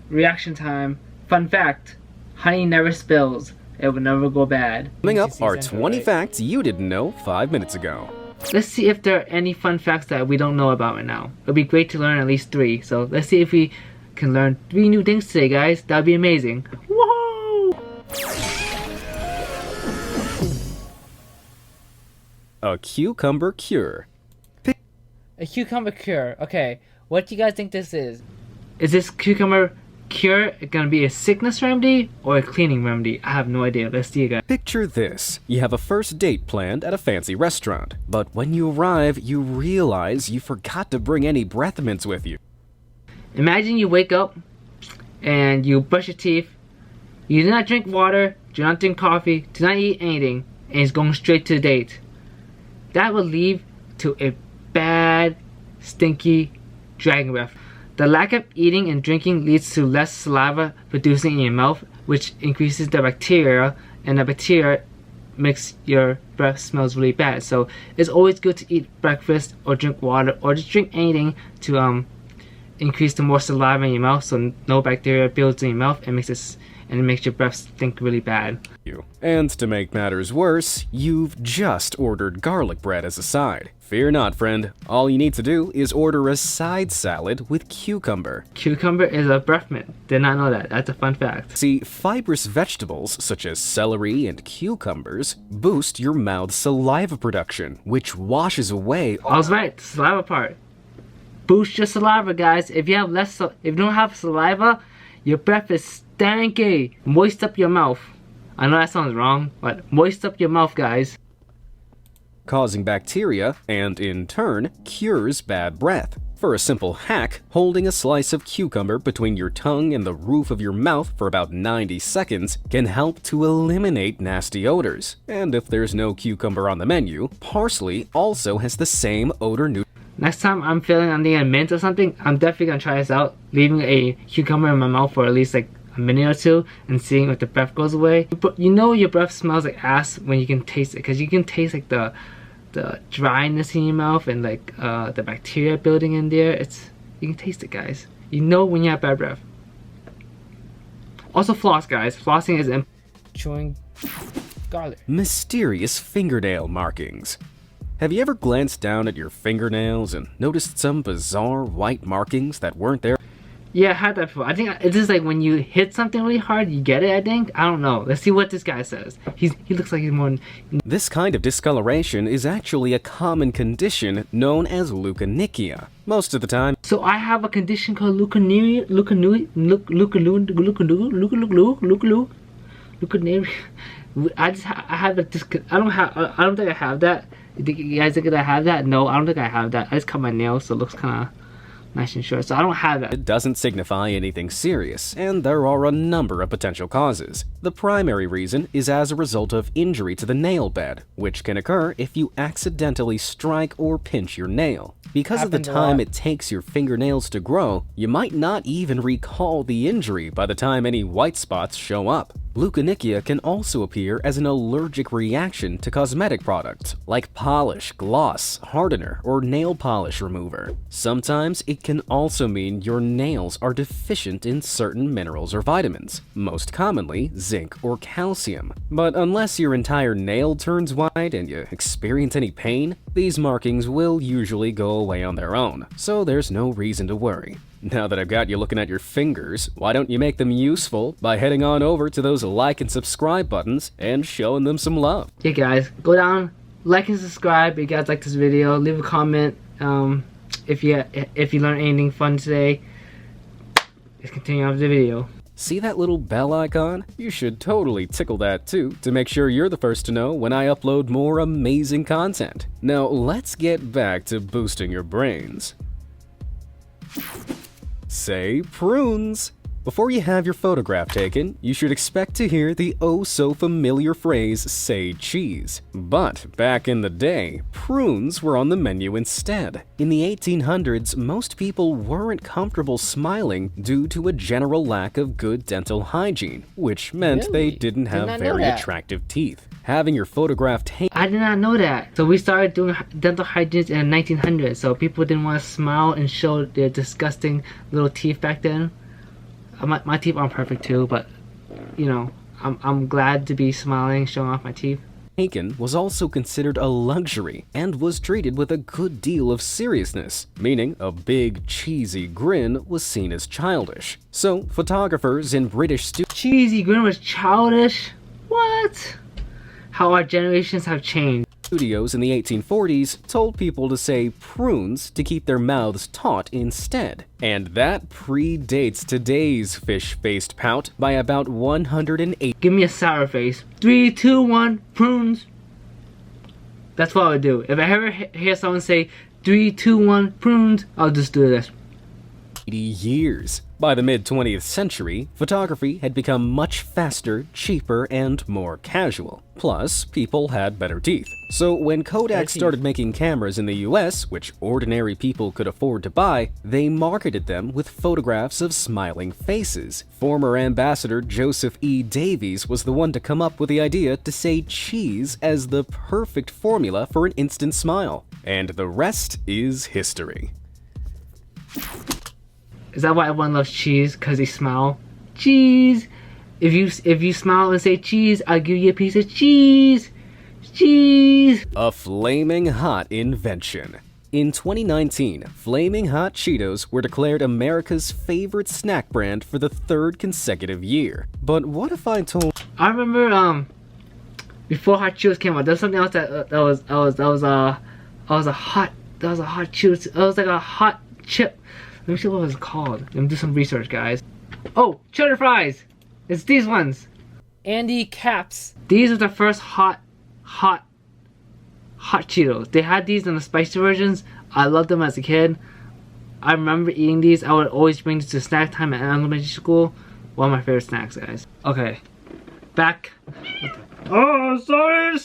reaction time. Fun fact, honey never spills. It will never go bad. Coming up are 20 facts you didn't know 5 minutes ago. Let's see if there are any fun facts that we don't know about right now. It'd be great to learn at least 3. So let's see if we can learn 3 new things today, guys. That'd be amazing. Whoa! A cucumber cure. A cucumber cure. Okay, what do you guys think this is? Is this cucumber cure gonna be a sickness remedy or a cleaning remedy? I have no idea. Let's see, guys. Picture this. You have a first date planned at a fancy restaurant, but when you arrive, you realize you forgot to bring any breath mints with you. Imagine you wake up and you brush your teeth. You do not drink water, do not drink coffee, do not eat anything, and it's going straight to the date. That will lead to a bad, stinky dragon breath. The lack of eating and drinking leads to less saliva producing in your mouth, which increases the bacteria, and the bacteria makes your breath smells really bad. So it's always good to eat breakfast or drink water or just drink anything to increase the more saliva in your mouth, so no bacteria builds in your mouth and it makes your breath stink really bad. And to make matters worse, you've just ordered garlic bread as a side. Fear not, friend. All you need to do is order a side salad with cucumber. Cucumber is a breath mint. Did not know that. That's a fun fact. See, fibrous vegetables such as celery and cucumbers boost your mouth's saliva production, which washes away. I was right. The saliva part. Boost your saliva, guys. If you don't have saliva, your breath is stanky. Moist up your mouth. I know that sounds wrong, but moist up your mouth, guys. Causing bacteria, and in turn, cures bad breath. For a simple hack, holding a slice of cucumber between your tongue and the roof of your mouth for about 90 seconds can help to eliminate nasty odors. And if there's no cucumber on the menu, parsley also has the same odor nutrient. Next time I'm feeling I'm needing a mint or something, I'm definitely gonna try this out. Leaving a cucumber in my mouth for at least like a minute or 2 and seeing if the breath goes away. But you know your breath smells like ass when you can taste it, because you can taste like the dryness in your mouth and like the bacteria building in there. You can taste it, guys. You know when you have bad breath. Also floss, guys. Flossing is Chewing garlic. Mysterious fingernail markings. Have you ever glanced down at your fingernails and noticed some bizarre white markings that weren't there? Yeah, I had that before. I think it's just like when you hit something really hard, you get it, I think. I don't know. Let's see what this guy says. He looks like he's more... This kind of discoloration is actually a common condition known as leukonychia. Most of the time... So I have a condition called leukonychia. I don't think I have that. You guys think that I have that? No, I don't think I have that. I just cut my nails, so it looks kind of nice and short, so I don't have that. It doesn't signify anything serious, and there are a number of potential causes. The primary reason is as a result of injury to the nail bed, which can occur if you accidentally strike or pinch your nail. Because of the time it takes your fingernails to grow, you might not even recall the injury by the time any white spots show up. Leukonychia can also appear as an allergic reaction to cosmetic products like polish, gloss, hardener, or nail polish remover. Sometimes it can also mean your nails are deficient in certain minerals or vitamins, most commonly zinc or calcium. But unless your entire nail turns white and you experience any pain, these markings will usually go away on their own, so there's no reason to worry. Now that I've got you looking at your fingers, why don't you make them useful by heading on over to those like and subscribe buttons and showing them some love. Yeah, guys, go down, like and subscribe if you guys like this video. Leave a comment if you learned anything fun today. Let's continue on with the video. See that little bell icon? You should totally tickle that too to make sure you're the first to know when I upload more amazing content. Now let's get back to boosting your brains. Say prunes. Before you have your photograph taken, you should expect to hear the oh-so-familiar phrase, say cheese. But back in the day, prunes were on the menu instead. In the 1800s, most people weren't comfortable smiling due to a general lack of good dental hygiene, which meant they didn't have very attractive teeth. Having your photograph taken... I did not know that. So we started doing dental hygiene in the 1900s, so people didn't want to smile and show their disgusting little teeth back then. My teeth aren't perfect too, but you know, I'm glad to be smiling, showing off my teeth. Bacon was also considered a luxury and was treated with a good deal of seriousness, meaning a big, cheesy grin was seen as childish. So, photographers in British Cheesy grin was childish? What? How our generations have changed. studios in the 1840s told people to say prunes to keep their mouths taut instead. And that predates today's fish-faced pout by about 180. Give me a sour face. 3, 2, 1, prunes. That's what I would do. If I ever hear someone say 3, 2, 1, prunes, I'll just do this. Years. By the mid-20th century, photography had become much faster, cheaper, and more casual. Plus, people had better teeth. So when Kodak started making cameras in the US, which ordinary people could afford to buy, they marketed them with photographs of smiling faces. Former ambassador Joseph E. Davies was the one to come up with the idea to say cheese as the perfect formula for an instant smile. And the rest is history. Is that why everyone loves cheese? Cause they smile? Cheese! If you smile and say cheese, I'll give you a piece of cheese! Cheese! A flaming hot invention. In 2019, Flaming Hot Cheetos were declared America's favorite snack brand for the 3rd consecutive year. But what if I told... I remember, before Hot Cheetos came out, there was something else that was a hot Cheetos. It was like a hot chip. Let me see what it was called. Let me do some research, guys. Oh, cheddar fries! It's these ones! Andy Caps. These are the first hot Cheetos. They had these in the spicy versions. I loved them as a kid. I remember eating these. I would always bring these to snack time at elementary school. One of my favorite snacks, guys. Okay. Back. Oh, sorry. I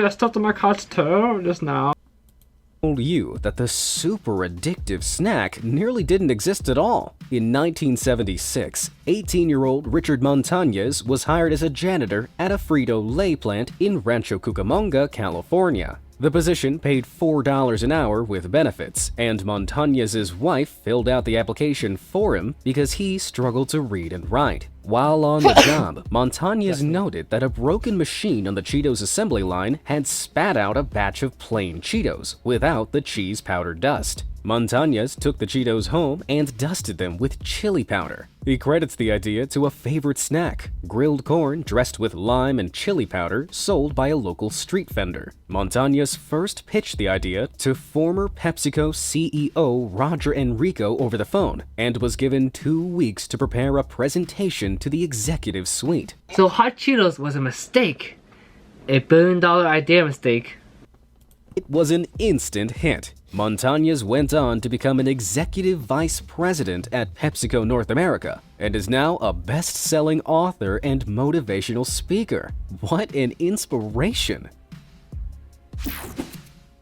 stepped on my cat's toe just now. Told you that the super addictive snack nearly didn't exist at all. In 1976, 18-year-old Richard Montañez was hired as a janitor at a Frito-Lay plant in Rancho Cucamonga, California. The position paid $4 an hour with benefits, and Montañez's wife filled out the application for him because he struggled to read and write. While on the job, Montañez noted that a broken machine on the Cheetos assembly line had spat out a batch of plain Cheetos without the cheese powder dust. Montañez took the Cheetos home and dusted them with chili powder. He credits the idea to a favorite snack, grilled corn dressed with lime and chili powder sold by a local street vendor. Montañez first pitched the idea to former PepsiCo CEO Roger Enrico over the phone and was given 2 weeks to prepare a presentation to the executive suite. So Hot Cheetos was a mistake. A billion-dollar idea mistake. It was an instant hit. Montañez went on to become an executive vice president at PepsiCo North America and is now a best-selling author and motivational speaker. What an inspiration!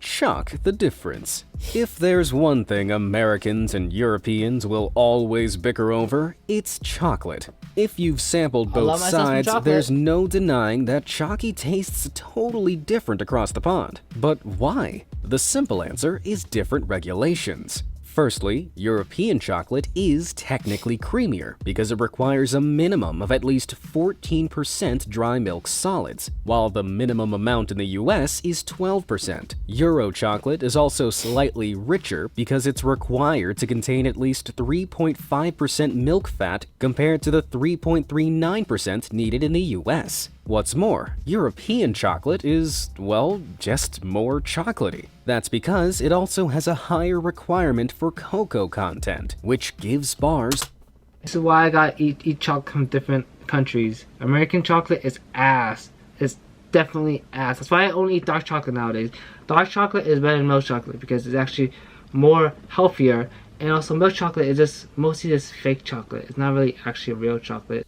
Chuck the difference. If there's one thing Americans and Europeans will always bicker over, it's chocolate. If you've sampled both sides, there's no denying that chalky tastes totally different across the pond. But why? The simple answer is different regulations. Firstly, European chocolate is technically creamier because it requires a minimum of at least 14% dry milk solids, while the minimum amount in the US is 12%. Euro chocolate is also slightly richer because it's required to contain at least 3.5% milk fat compared to the 3.39% needed in the US. What's more, European chocolate is, well, just more chocolatey. That's because it also has a higher requirement for cocoa content, which gives bars. This is why I gotta eat chocolate from different countries. American chocolate is ass. It's definitely ass. That's why I only eat dark chocolate nowadays. Dark chocolate is better than milk chocolate because it's actually more healthier. And also milk chocolate is just mostly just fake chocolate. It's not really actually real chocolate.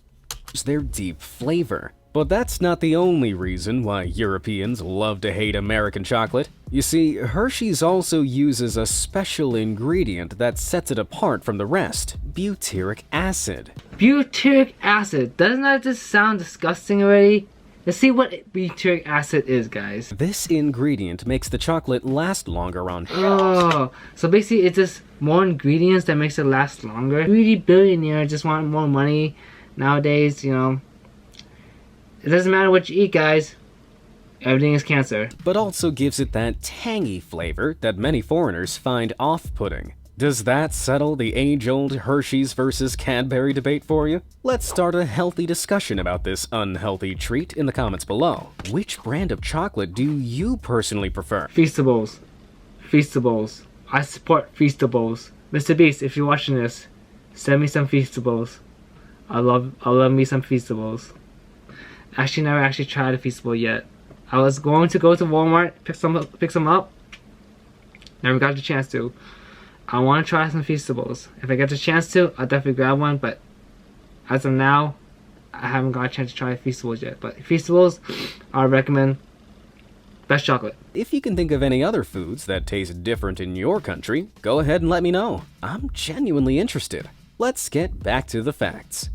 Their deep flavor. But that's not the only reason why Europeans love to hate American chocolate. You see, Hershey's also uses a special ingredient that sets it apart from the rest: butyric acid. Butyric acid. Doesn't that just sound disgusting already? Let's see what butyric acid is, guys. This ingredient makes the chocolate last longer on. Oh, so basically it's just more ingredients that makes it last longer. Greedy billionaire just want more money nowadays, you know. It doesn't matter what you eat, guys. Everything is cancer. But also gives it that tangy flavor that many foreigners find off-putting. Does that settle the age-old Hershey's versus Cadbury debate for you? Let's start a healthy discussion about this unhealthy treat in the comments below. Which brand of chocolate do you personally prefer? Feastables. Feastables. I support Feastables. Mr. Beast, if you're watching this, send me some Feastables. I love me some Feastables. Actually, never actually tried a Feastable yet. I was going to go to Walmart, pick some up. Never got the chance to. I want to try some Feastables. If I get the chance to, I'll definitely grab one, but as of now, I haven't got a chance to try Feastables yet. But Feastables, I recommend. Best chocolate. If you can think of any other foods that taste different in your country, go ahead and let me know. I'm genuinely interested. Let's get back to the facts.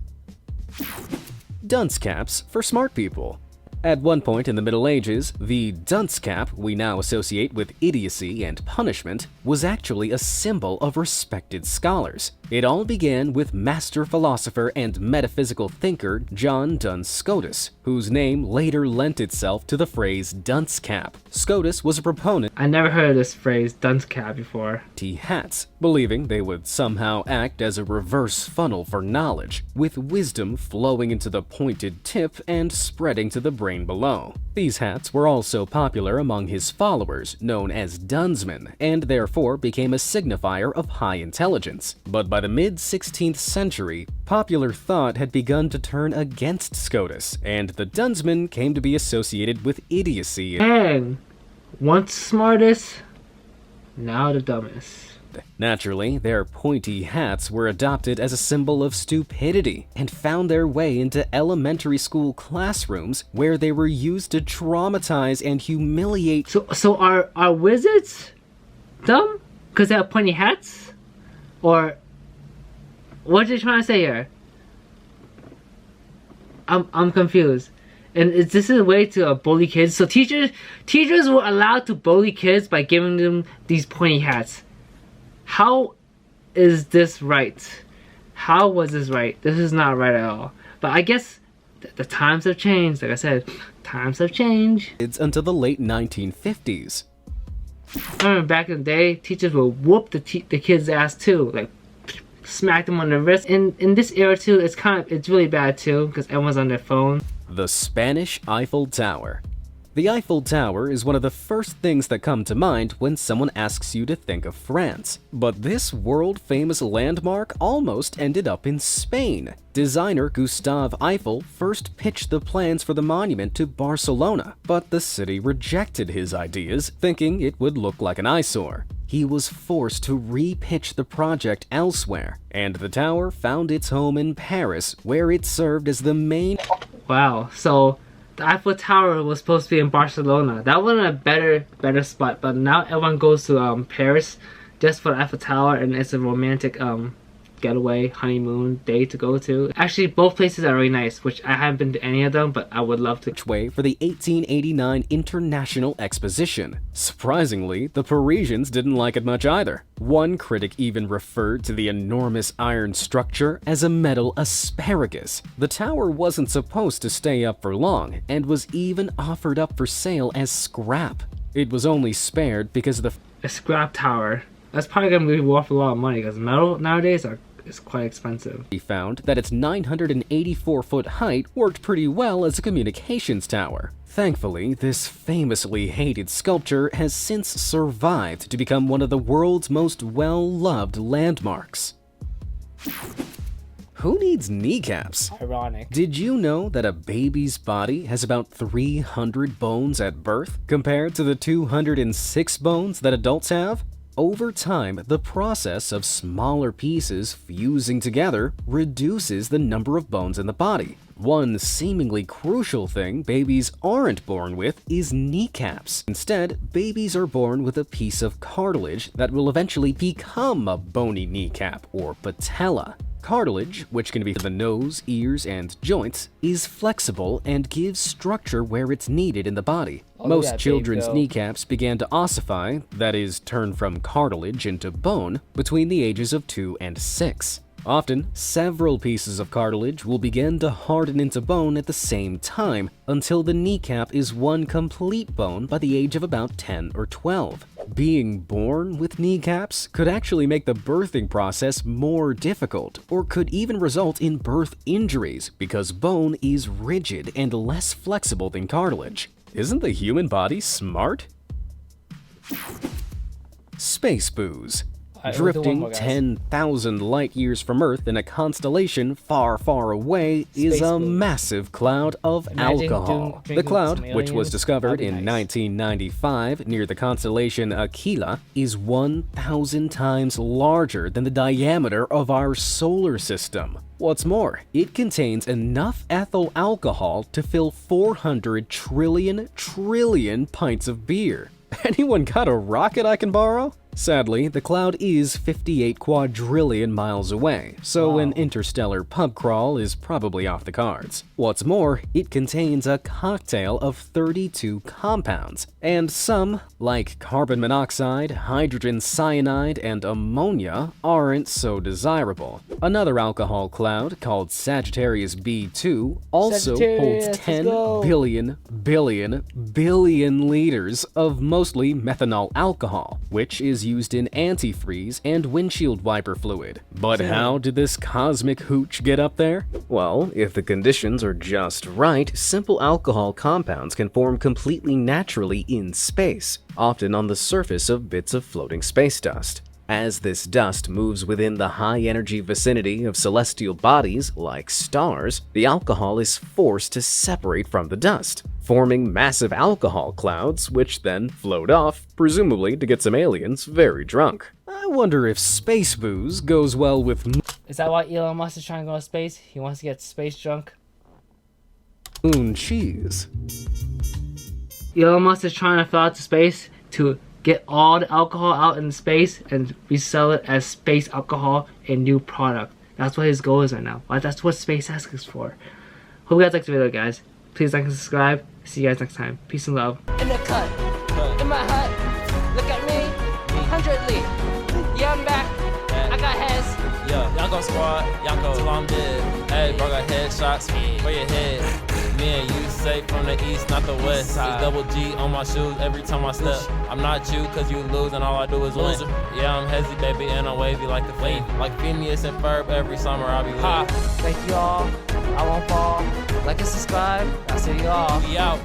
Dunce caps for smart people. At one point in the Middle Ages, the dunce cap we now associate with idiocy and punishment was actually a symbol of respected scholars. It all began with master philosopher and metaphysical thinker John Duns Scotus, whose name later lent itself to the phrase dunce cap. Scotus was a proponent I never heard of this phrase dunce cap before. of hats, believing they would somehow act as a reverse funnel for knowledge, with wisdom flowing into the pointed tip and spreading to the brain below. These hats were also popular among his followers, known as dunsmen, and therefore became a signifier of high intelligence. But by the mid-16th century, popular thought had begun to turn against Scotus, and the dunsman came to be associated with idiocy. And once smartest, now the dumbest. Naturally, their pointy hats were adopted as a symbol of stupidity and found their way into elementary school classrooms where they were used to traumatize and humiliate. So are wizards dumb because they have pointy hats? Or what are they trying to say here? I'm confused. And this is a way to bully kids. So teachers were allowed to bully kids by giving them these pointy hats. How is this right? How was this right? This is not right at all. But I guess the times have changed. Like I said, times have changed. Kids until the late 1950s. I remember back in the day, teachers would whoop the kids' ass too, like smack them on the wrist. In this era too, it's really bad too because everyone's on their phone. The Spanish Eiffel Tower. The Eiffel Tower is one of the first things that come to mind when someone asks you to think of France. But this world-famous landmark almost ended up in Spain. Designer Gustave Eiffel first pitched the plans for the monument to Barcelona, but the city rejected his ideas, thinking it would look like an eyesore. He was forced to re-pitch the project elsewhere, and the tower found its home in Paris, where it served as the main. Wow, so the Eiffel Tower was supposed to be in Barcelona. That was a better spot, but now everyone goes to Paris just for the Eiffel Tower, and it's a romantic getaway honeymoon day to go to. Actually, both places are really nice, which I haven't been to any of them, but I would love to. Way for the 1889 International Exposition. Surprisingly, the Parisians didn't like it much either. One critic even referred to the enormous iron structure as a metal asparagus. The tower wasn't supposed to stay up for long, and was even offered up for sale as scrap. It was only spared because of A scrap tower. That's probably gonna be worth a lot of money because metal nowadays is quite expensive. He found that its 984-foot height worked pretty well as a communications tower. Thankfully, this famously hated sculpture has since survived to become one of the world's most well-loved landmarks. Who needs kneecaps? Ironic. Did you know that a baby's body has about 300 bones at birth compared to the 206 bones that adults have? Over time, the process of smaller pieces fusing together reduces the number of bones in the body. One seemingly crucial thing babies aren't born with is kneecaps. Instead, babies are born with a piece of cartilage that will eventually become a bony kneecap or patella. Cartilage, which can be in the nose, ears, and joints, is flexible and gives structure where it's needed in the body. Most children's kneecaps began to ossify, that is, turn from cartilage into bone, between the ages of 2 and 6. Often, several pieces of cartilage will begin to harden into bone at the same time until the kneecap is one complete bone by the age of about 10 or 12. Being born with kneecaps could actually make the birthing process more difficult, or could even result in birth injuries because bone is rigid and less flexible than cartilage. Isn't the human body smart? Space booze. Drifting 10,000 light years from Earth in a constellation far, far away is a massive cloud of alcohol. The cloud, which was discovered in 1995 near the constellation Aquila, is 1,000 times larger than the diameter of our solar system. What's more, it contains enough ethyl alcohol to fill 400 trillion pints of beer. Anyone got a rocket I can borrow? Sadly, the cloud is 58 quadrillion miles away, so an interstellar pub crawl is probably off the cards. What's more, it contains a cocktail of 32 compounds, and some, like carbon monoxide, hydrogen cyanide, and ammonia, aren't so desirable. Another alcohol cloud, called Sagittarius B2, also holds 10 billion liters of mostly methanol alcohol, which is used in antifreeze and windshield wiper fluid. But how did this cosmic hooch get up there? Well, if the conditions are just right, simple alcohol compounds can form completely naturally in space, often on the surface of bits of floating space dust. As this dust moves within the high-energy vicinity of celestial bodies, like stars, the alcohol is forced to separate from the dust, forming massive alcohol clouds, which then float off, presumably to get some aliens very drunk. I wonder if space booze goes well with... Is that why Elon Musk is trying to go to space? He wants to get space drunk? moon cheese. Elon Musk is trying to fly out to space to get all the alcohol out in space and resell it as space alcohol, a new product. That's what his goal is right now. That's what SpaceX is for. Hope you guys liked the video, guys. Please like and subscribe. See you guys next time. Peace and love. In the cut, in my hut, look at me, 100 Lee. Yeah, I'm back. I got heads. Yeah, y'all go squad, y'all go till I'm dead. Hey, bro, got headshots for your head. Me and you safe from the east, not the west. It's double G on my shoes every time I step. I'm not you, cause you lose and all I do is win. Yeah, I'm hezzy, baby, and I'm wavy like the flame. Like Phineas and Ferb, every summer I'll be lit. Thank you all. I won't fall. Like and subscribe. I'll see you all. We out.